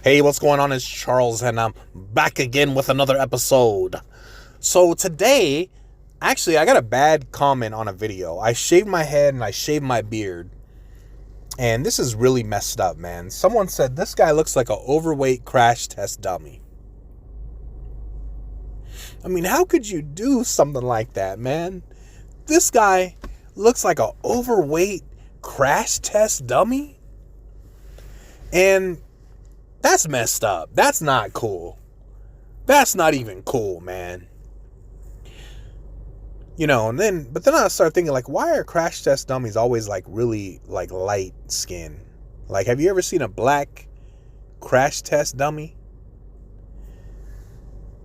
Hey, what's going on? It's Charles, and I'm back again with another episode. So today, actually, I got a bad comment on a video. I shaved my head and I shaved my beard, and this is really messed up, man. Someone said this guy looks like an overweight crash test dummy. I mean, how could you do something like that, man? This guy looks like an overweight crash test dummy? And that's messed up. That's not cool. That's not even cool, man. But then I started thinking, like, why are crash test dummies always like really like light skin? Like, have you ever seen a black crash test dummy?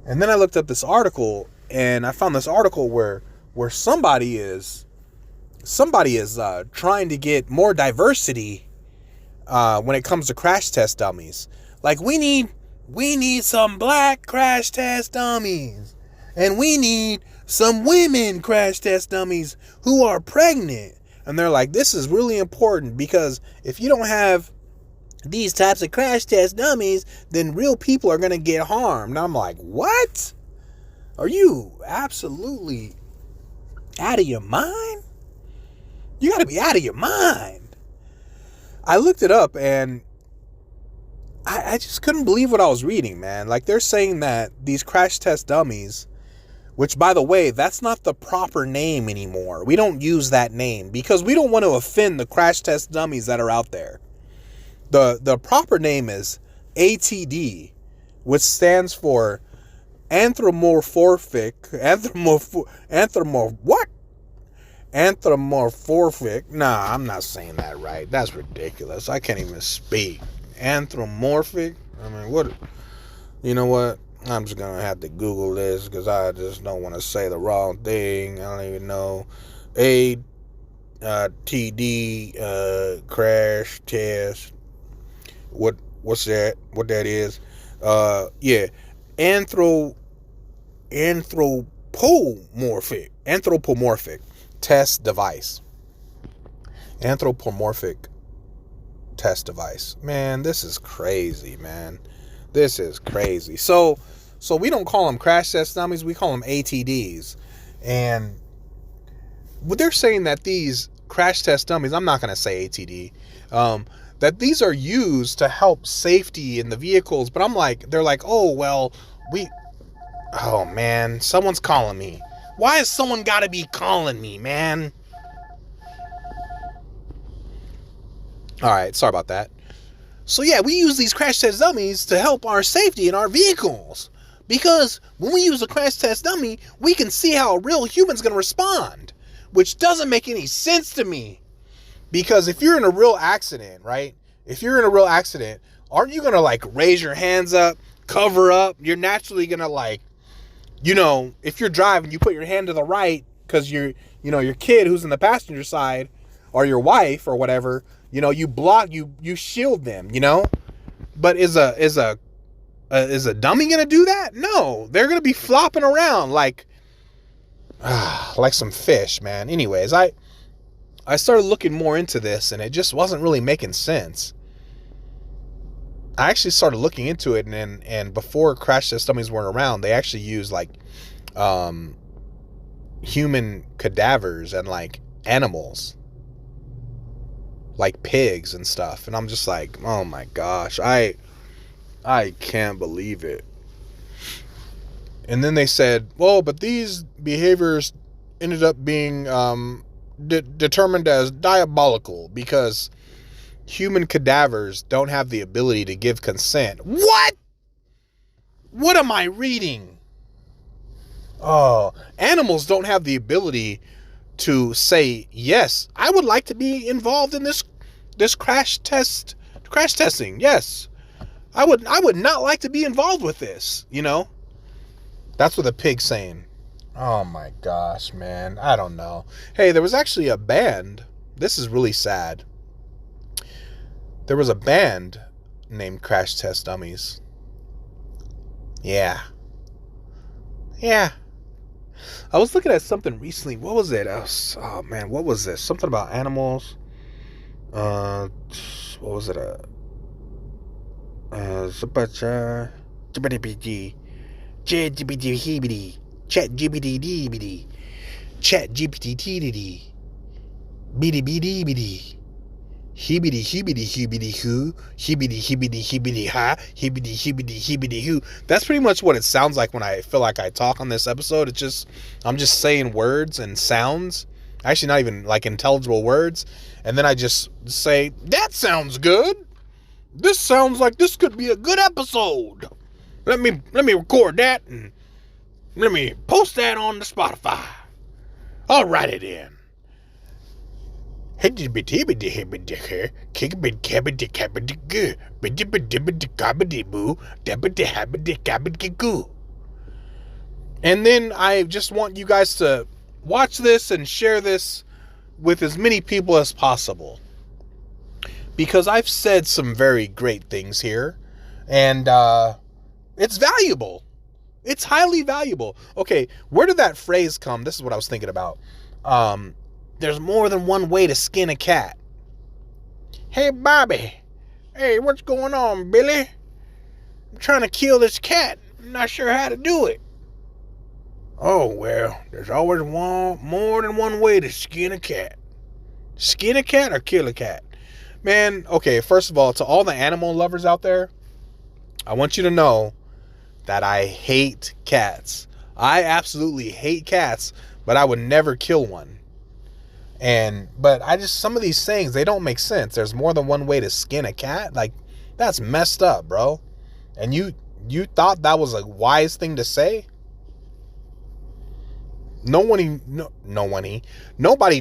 And then I looked up this article, and I found this article where somebody is trying to get more diversity when it comes to crash test dummies. Like, we need some black crash test dummies, and we need some women crash test dummies who are pregnant. And they're like, this is really important, because if you don't have these types of crash test dummies, then real people are going to get harmed. And I'm like, what? Are you absolutely out of your mind? You got to be out of your mind. I looked it up, and I just couldn't believe what I was reading, man. Like, they're saying that these crash test dummies, which, by the way, that's not the proper name anymore. We don't use that name because we don't want to offend the crash test dummies that are out there. The proper name is ATD, which stands for anthropomorphic. Anthropomorphic. Nah, I'm not saying that right. That's ridiculous. I can't even speak. Anthropomorphic. I mean, what? You know what? I'm just gonna have to Google this because I just don't want to say the wrong thing. I don't even know. TD crash test. What's that? What that is? Yeah. Anthropomorphic test device. Anthropomorphic test device. Man, this is crazy, man. This is crazy. So we don't call them crash test dummies, we call them ATDs. And what they're saying that these crash test dummies, I'm not going to say ATD, that these are used to help safety in the vehicles. But they're like, oh man, someone's calling me. Why has someone got to be calling me, man? All right, sorry about that. So yeah, we use these crash test dummies to help our safety in our vehicles. Because when we use a crash test dummy, we can see how a real human's going to respond. Which doesn't make any sense to me. Because if you're in a real accident, right? If you're in a real accident, aren't you going to like raise your hands up, cover up? You're naturally going to like, if you're driving, you put your hand to the right because your kid who's in the passenger side or your wife or whatever, you block, you shield them, But is a dummy going to do that? No, they're going to be flopping around like some fish, man. Anyways, I started looking more into this, and it just wasn't really making sense. I actually started looking into it, and before crash test dummies weren't around, they actually used like human cadavers and like animals, like pigs and stuff. And I'm just like, oh my gosh, I can't believe it. And then they said, well, but these behaviors ended up being determined as diabolical because human cadavers don't have the ability to give consent. What? What am I reading? Oh, animals don't have the ability to say, yes, I would like to be involved in this crash testing. Yes. I would not like to be involved with this, That's what the pig's saying. Oh my gosh, man. I don't know. Hey, there was actually a band. This is really sad. There was a band named Crash Test Dummies. Yeah. I was looking at something recently. What was it? Oh man, what was this? Something about animals. What was it? Chat GPT bitty bitty bitty. Hibbity hibbity hibbity hoo, hibbity hibbity hibbity ha, hibbity hibbity hibbity hoo. That's pretty much what it sounds like when I feel like I talk on this episode. It's just, I'm just saying words and sounds, actually not even like intelligible words, and then I just say, that sounds good. This sounds like this could be a good episode. Let me record that and let me post that on the Spotify. I'll write it in. And then I just want you guys to watch this and share this with as many people as possible, because I've said some very great things here, and it's valuable. It's highly valuable. Okay, where did that phrase come? This is what I was thinking about. There's more than one way to skin a cat. Hey, Bobby. Hey, what's going on, Billy? I'm trying to kill this cat. I'm not sure how to do it. Oh, well, there's always more than one way to skin a cat. Skin a cat or kill a cat? Man, okay, first of all, to all the animal lovers out there, I want you to know that I hate cats. I absolutely hate cats, but I would never kill one. But some of these sayings, they don't make sense. There's more than one way to skin a cat. Like, that's messed up, bro. And you thought that was a wise thing to say? Nobody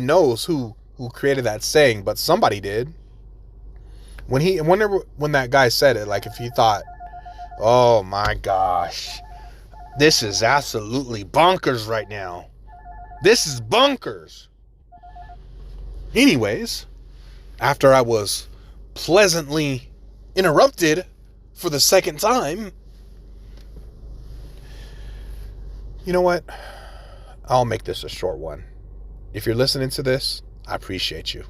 knows who created that saying, but somebody did. When that guy said it, like, if you thought, oh my gosh, this is absolutely bonkers right now. This is bonkers. Anyways, after I was pleasantly interrupted for the second time, you know what? I'll make this a short one. If you're listening to this, I appreciate you.